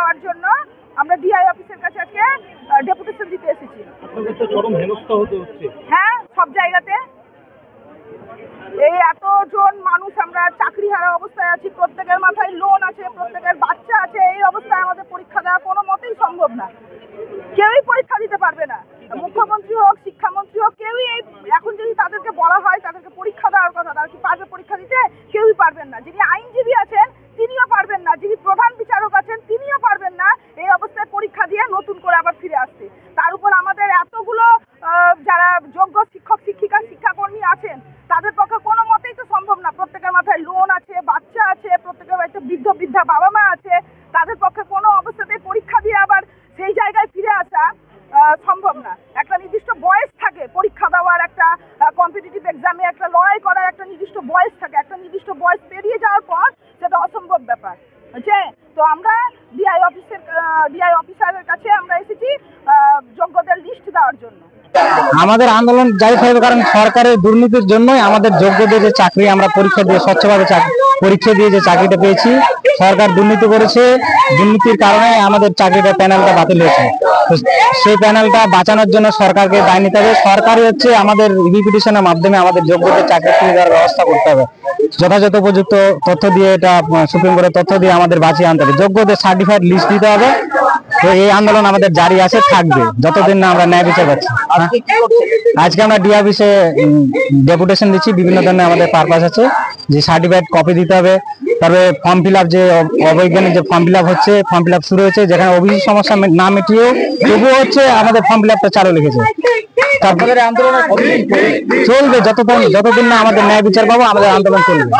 দেওয়ার জন্য আমরা ডিআই অফিসের কাছে আজকে ডেপুটেশন দিতে এসেছি। হ্যাঁ, সব জায়গাতে এই এতজন মানুষ আমরা চাকরি হারা অবস্থায় আছি, প্রত্যেকের মাথায় লোন আছে, প্রত্যেকের বাচ্চা আছে। এই অবস্থায় আমাদের পরীক্ষা দেওয়া কোনো মতেই সম্ভব না। কেউই পরীক্ষা দিতে পারবে না, মুখ্যমন্ত্রী হোক, শিক্ষামন্ত্রী হোক, কেউই এখন যদি তাদেরকে বলা হয় তাদেরকে পরীক্ষা দেওয়ার কথা, তারা কি পারবে পরীক্ষা দিতে? কেউই পারবেন না। যিনি আইনজীবী আছেন তিনিও পারবেন না, যিনি প্রধান বিচারক আছেন তিনিও পারবেন না এই অবস্থায় পরীক্ষা দিয়ে নতুন করে আবার ফিরে আসতে। তার উপর আমাদের এতগুলো যারা যোগ্য শিক্ষক শিক্ষিকা শিক্ষাকর্মী আছেন তাদের পক্ষে কোনো মতেই তো সম্ভব না। প্রত্যেকের মাথায় লোন আছে, বাচ্চা আছে, প্রত্যেকের বাড়িতে বৃদ্ধা বাবা মা আছে। তাদের পক্ষে কোনো অবস্থাতেই পরীক্ষা দিয়ে আবার সেই জায়গায় ফিরে আসা সম্ভব না। একটা নির্দিষ্ট বয়স থাকে পরীক্ষা দেওয়ার, একটা কম্পিটিটিভ এক্সামে একটা লড়াই করার একটা নির্দিষ্ট বয়স থাকে। একটা নির্দিষ্ট বয়স পেরিয়ে যাওয়ার পর সেটা অসম্ভব ব্যাপার, বুঝছে? তো আমরা ডিআই অফিসারের কাছে আমরা এসেছি যোগ্যদের লিস্ট দেওয়ার জন্য। আমাদের আন্দোলন জারি থাকবে, কারণ সরকারের দুর্নীতির জন্যই আমাদের যোগ্যদের যে চাকরি আমরা পরীক্ষা দিয়ে স্বচ্ছভাবে পরীক্ষা দিয়ে যে চাকরিটা পেয়েছি, সরকার দুর্নীতি করেছে। দুর্নীতির কারণে আমাদের চাকরিটা প্যানেলটা বাতিল হয়েছে। সেই প্যানেলটা বাঁচানোর জন্য সরকারকে দায় নিতে হবে। সরকারই হচ্ছে আমাদের রিভিউ পিটিশনের মাধ্যমে আমাদের যোগ্যদের চাকরি ফিরে দেওয়ার ব্যবস্থা করতে হবে। যথাযথ উপযুক্ত তথ্য দিয়ে, এটা সুপ্রিম কোর্টের তথ্য দিয়ে আমাদের বাঁচিয়ে আনতে হবে। যোগ্যদের সার্টিফাইড লিস্ট দিতে হবে। তো এই আন্দোলন আমাদের জারি আছে, থাকবে যতদিন না আমরা ন্যায় বিচার পাচ্ছি। আজকে আমরা ডিআই অফিসে ডেপুটেশন দিচ্ছি। বিভিন্ন ধরনের আমাদের পারপাস আছে, যে সার্টিফাইড কপি দিতে হবে। তবে ফর্ম ফিল আপ, যে অবৈজ্ঞানিক যে ফর্ম ফিল আপ হচ্ছে, ফর্ম ফিল আপ শুরু হয়েছে, যেখানে ওবিসি সমস্যা না মিটিয়েও তবুও হচ্ছে আমাদের ফর্ম ফিল আপটা চালু রেখেছে। তারপরে আন্দোলন চলবে যতদিন না আমাদের ন্যায় বিচার পাবো, আমাদের আন্দোলন চলবে।